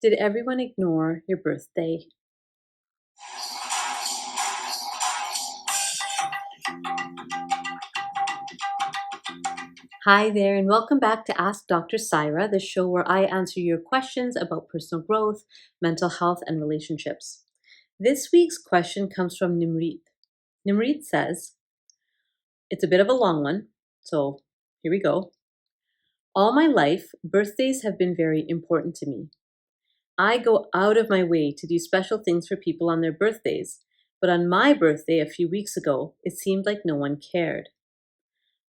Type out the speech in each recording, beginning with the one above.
Did everyone ignore your birthday? Hi there, and welcome back to Ask Dr. Saira, the show where I answer your questions about personal growth, mental health, and relationships. This week's question comes from Nimrit. Nimrit says, it's a bit of a long one, so here we go. All my life, birthdays have been very important to me. I go out of my way to do special things for people on their birthdays, but on my birthday a few weeks ago, it seemed like no one cared.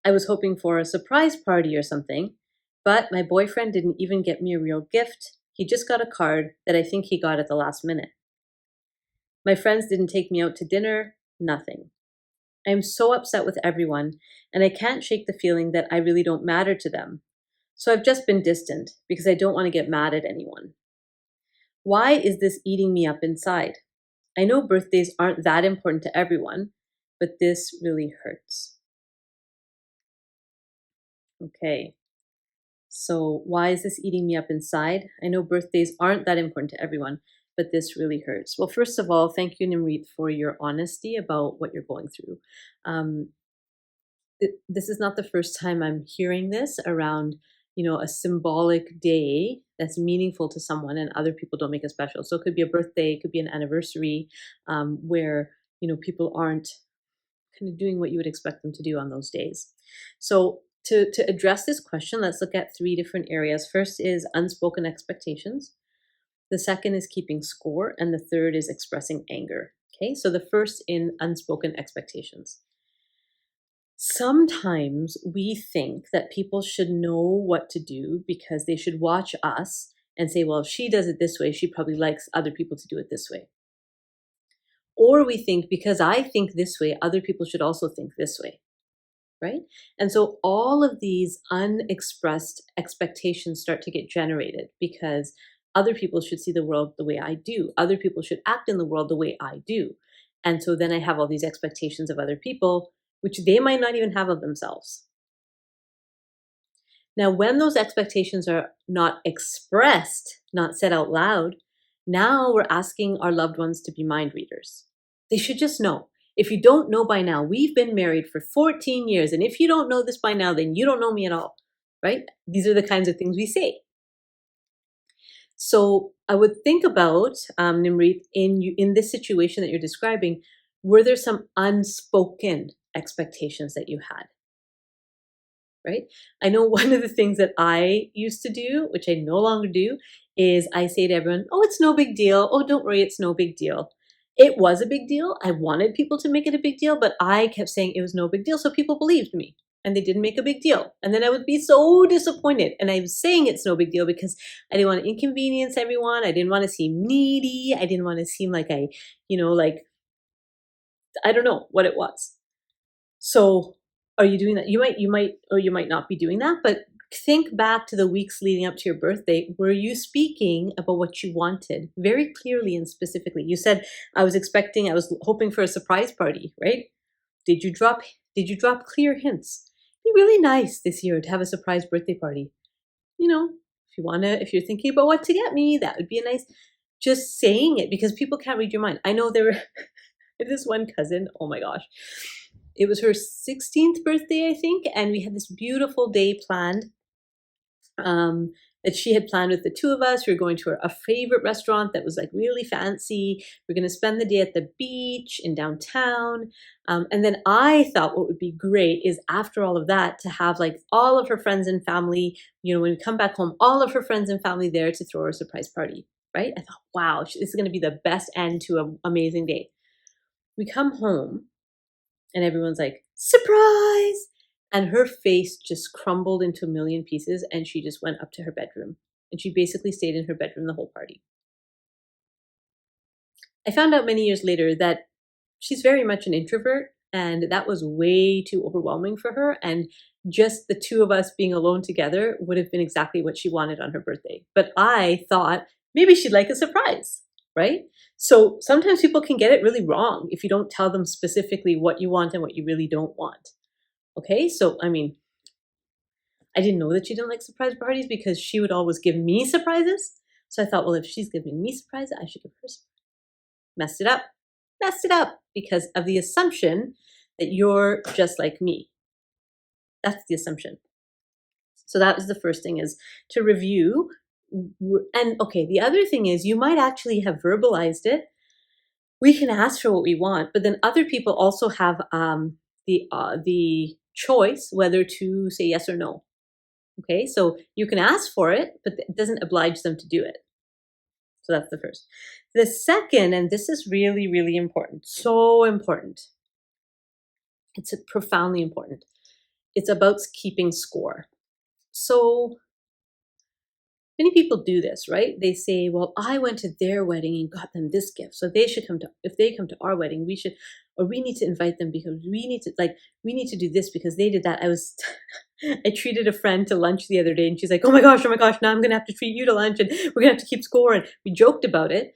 I was hoping for a surprise party or something, but my boyfriend didn't even get me a real gift. He just got a card that I think he got at the last minute. My friends didn't take me out to dinner, nothing. I am so upset with everyone, and I can't shake the feeling that I really don't matter to them. So I've just been distant because I don't want to get mad at anyone. Why is this eating me up inside? I know birthdays aren't that important to everyone, but this really hurts. Okay, so why is this eating me up inside? I know birthdays aren't that important to everyone, but this really hurts. Well, first of all, thank you, Nimrit, for your honesty about what you're going through. Um, this is not the first time I'm hearing this around, a symbolic day that's meaningful to someone and other people don't make it special. So it could be a birthday, it could be an anniversary, where, people aren't kind of doing what you would expect them to do on those days. So to address this question, let's look at three different areas. First is unspoken expectations. The second is keeping score. And the third is expressing anger. Okay, so the first in unspoken expectations. Sometimes we think that people should know what to do because they should watch us and say, well, if she does it this way, she probably likes other people to do it this way. Or we think because I think this way, other people should also think this way, right? And so all of these unexpressed expectations start to get generated because other people should see the world the way I do. Other people should act in the world the way I do. And so then I have all these expectations of other people, which they might not even have of themselves. Now, when those expectations are not expressed, not said out loud, now we're asking our loved ones to be mind readers. They should just know. If you don't know by now, we've been married for 14 years. And if you don't know this by now, then you don't know me at all, right? These are the kinds of things we say. So I would think about, Nimrit, in this situation that you're describing, were there some unspoken expectations that you had? Right? I know one of the things that I used to do, which I no longer do, is I say to everyone, oh, it's no big deal. Oh, don't worry, it's no big deal. It was a big deal. I wanted people to make it a big deal, but I kept saying it was no big deal. So people believed me and they didn't make a big deal. And then I would be so disappointed. And I was saying it's no big deal because I didn't want to inconvenience everyone. I didn't want to seem needy. I didn't want to seem like I don't know what it was. So are you doing that? You might, or you might not be doing that, but think back to the weeks leading up to your birthday. Were you speaking about what you wanted very clearly and specifically? You said, I was hoping for a surprise party, right? Did you drop clear hints? It'd be really nice this year to have a surprise birthday party. If you're thinking about what to get me, that would be a nice, just saying it because people can't read your mind. I know this one cousin, oh my gosh. It was her 16th birthday, I think, and we had this beautiful day planned that she had planned with the two of us. We were going to a favorite restaurant that was like really fancy. We're going to spend the day at the beach in downtown. And then I thought what would be great is after all of that to have like all of her friends and family, when we come back home, all of her friends and family there to throw her a surprise party, right? I thought, wow, this is going to be the best end to an amazing day. We come home. And everyone's like, surprise! And her face just crumbled into a million pieces and she just went up to her bedroom. And she basically stayed in her bedroom the whole party. I found out many years later that she's very much an introvert and that was way too overwhelming for her. And just the two of us being alone together would have been exactly what she wanted on her birthday. But I thought maybe she'd like a surprise, right? So sometimes people can get it really wrong if you don't tell them specifically what you want and what you really don't want. Okay, so I didn't know that she didn't like surprise parties because she would always give me surprises. So I thought, well, if she's giving me surprise, I should give her a surprise. Messed it up because of the assumption that you're just like me. That's the assumption. So that was the first thing, is to review. And okay, the other thing is you might actually have verbalized it. We can ask for what we want, but then other people also have the choice whether to say yes or no. Okay, so you can ask for it, but it doesn't oblige them to do it. So that's the first. The second, and this is really, really important, so important. It's profoundly important. It's about keeping score. So many people do this, right? They say, well, I went to their wedding and got them this gift, so they should come to, if they come to our wedding, we should, or we need to invite them because we need to do this because they did that. I treated a friend to lunch the other day and she's like, oh my gosh, now I'm going to have to treat you to lunch and we're going to have to keep score. And we joked about it.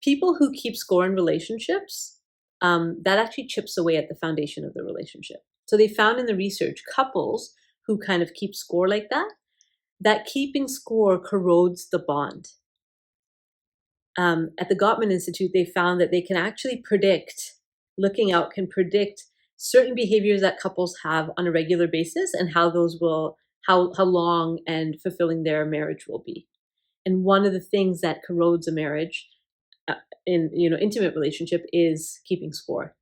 People who keep score in relationships, that actually chips away at the foundation of the relationship. So they found in the research, couples who kind of keep score like that keeping score corrodes the bond. At the Gottman Institute, they found that they can actually predict, can predict certain behaviors that couples have on a regular basis and how long and fulfilling their marriage will be. And one of the things that corrodes a marriage in intimate relationship is keeping score.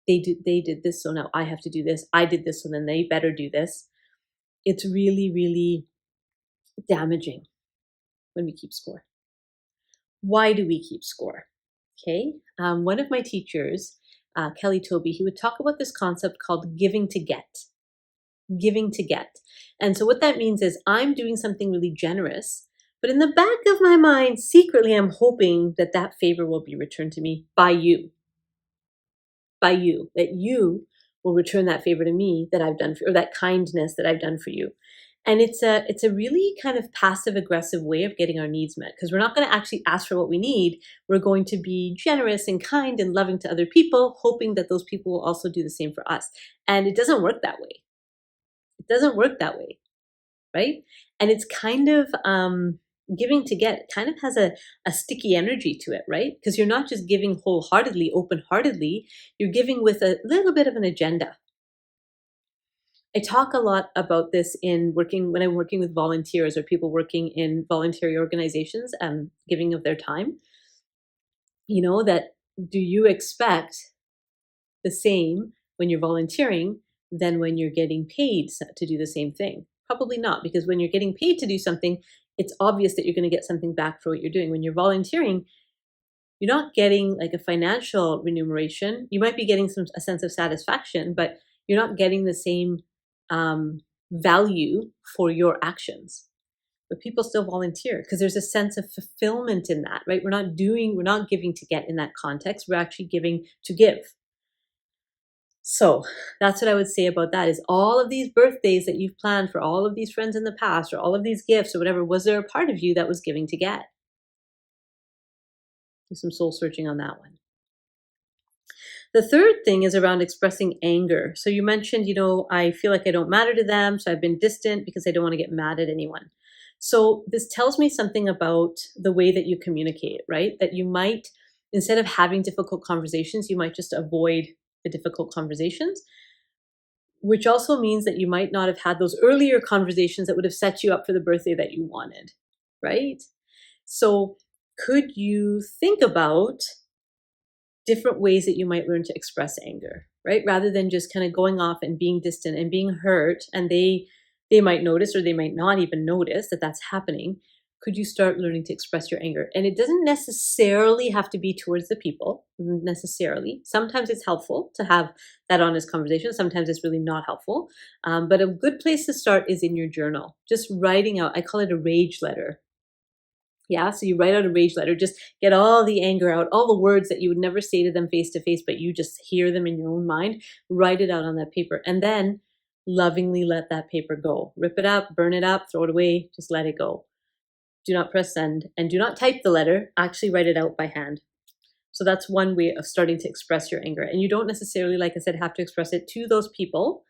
They did this, so now I have to do this. I did this, so then they better do this. It's really, really damaging when we keep score. Why do we keep score? Okay, one of my teachers, Kelly Toby, he would talk about this concept called giving to get. Giving to get. And so what that means is I'm doing something really generous, but in the back of my mind, secretly, I'm hoping that that favor will be returned to me by you. By you, that you will return that favor to me that I've done for, or that kindness that I've done for you. And it's a really kind of passive aggressive way of getting our needs met, because we're not going to actually ask for what we need. We're going to be generous and kind and loving to other people, hoping that those people will also do the same for us. And it doesn't work that way. It doesn't work that way, right? And it's kind of giving to get kind of has a sticky energy to it, right? Because you're not just giving wholeheartedly, open-heartedly, you're giving with a little bit of an agenda. I talk a lot about this when I'm working with volunteers or people working in voluntary organizations, giving of their time. That do you expect the same when you're volunteering than when you're getting paid to do the same thing? Probably not, because when you're getting paid to do something, it's obvious that you're going to get something back for what you're doing. When you're volunteering, you're not getting like a financial remuneration. You might be getting a sense of satisfaction, but you're not getting the same value for your actions. But people still volunteer because there's a sense of fulfillment in that, right? We're not giving to get in that context. We're actually giving to give. So that's what I would say about that, is all of these birthdays that you've planned for all of these friends in the past, or all of these gifts or whatever, was there a part of you that was giving to get? Do some soul searching on that one. The third thing is around expressing anger. So you mentioned, I feel like I don't matter to them, so I've been distant because I don't want to get mad at anyone. So this tells me something about the way that you communicate, right? That you might, instead of having difficult conversations, you might just avoid the difficult conversations, which also means that you might not have had those earlier conversations that would have set you up for the birthday that you wanted, right? So could you think about different ways that you might learn to express anger, right? Rather than just kind of going off and being distant and being hurt, and they might notice or they might not even notice that that's happening. Could you start learning to express your anger? And it doesn't necessarily have to be towards the people, necessarily. Sometimes it's helpful to have that honest conversation. Sometimes it's really not helpful. But a good place to start is in your journal. Just writing out, I call it a rage letter. Yeah, so you write out a rage letter, just get all the anger out, all the words that you would never say to them face to face, but you just hear them in your own mind. Write it out on that paper, and then lovingly let that paper go. Rip it up, burn it up, throw it away, just let it go. Do not press send, and do not type the letter, actually write it out by hand. So that's one way of starting to express your anger. And you don't necessarily, like I said, have to express it to those people.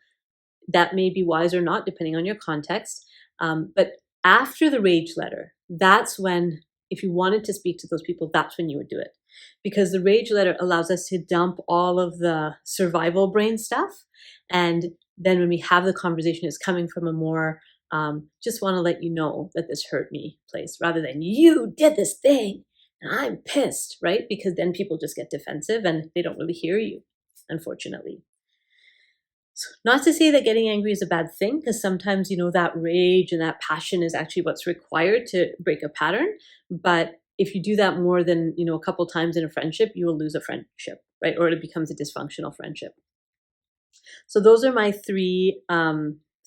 That may be wise or not, depending on your context. But after the rage letter, that's when if you wanted to speak to those people, that's when you would do it. Because the rage letter allows us to dump all of the survival brain stuff. And then when we have the conversation, it's coming from a more just want to let you know that this hurt me place, rather than you did this thing and I'm pissed, right? Because then people just get defensive and they don't really hear you, unfortunately. So not to say that getting angry is a bad thing, because sometimes, that rage and that passion is actually what's required to break a pattern. But if you do that more than, a couple times in a friendship, you will lose a friendship, right? Or it becomes a dysfunctional friendship. So those are my three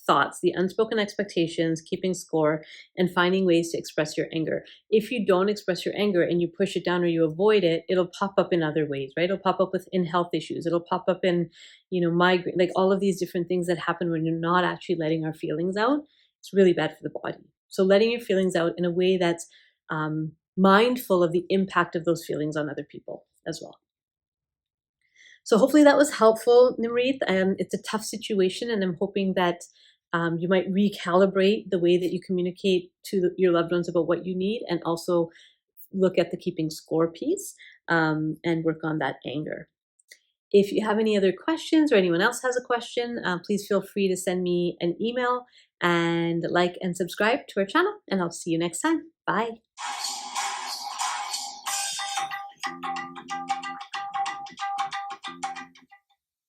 thoughts: the unspoken expectations, keeping score, and finding ways to express your anger. If you don't express your anger and you push it down or you avoid it, it'll pop up in other ways, right? It'll pop up in health issues. It'll pop up in, migraine, like all of these different things that happen when you're not actually letting our feelings out. It's really bad for the body. So letting your feelings out in a way that's mindful of the impact of those feelings on other people as well. So hopefully that was helpful, Nimrit. It's a tough situation, and I'm hoping that you might recalibrate the way that you communicate to your loved ones about what you need, and also look at the keeping score piece and work on that anger. If you have any other questions or anyone else has a question, please feel free to send me an email, and like and subscribe to our channel, and I'll see you next time. Bye.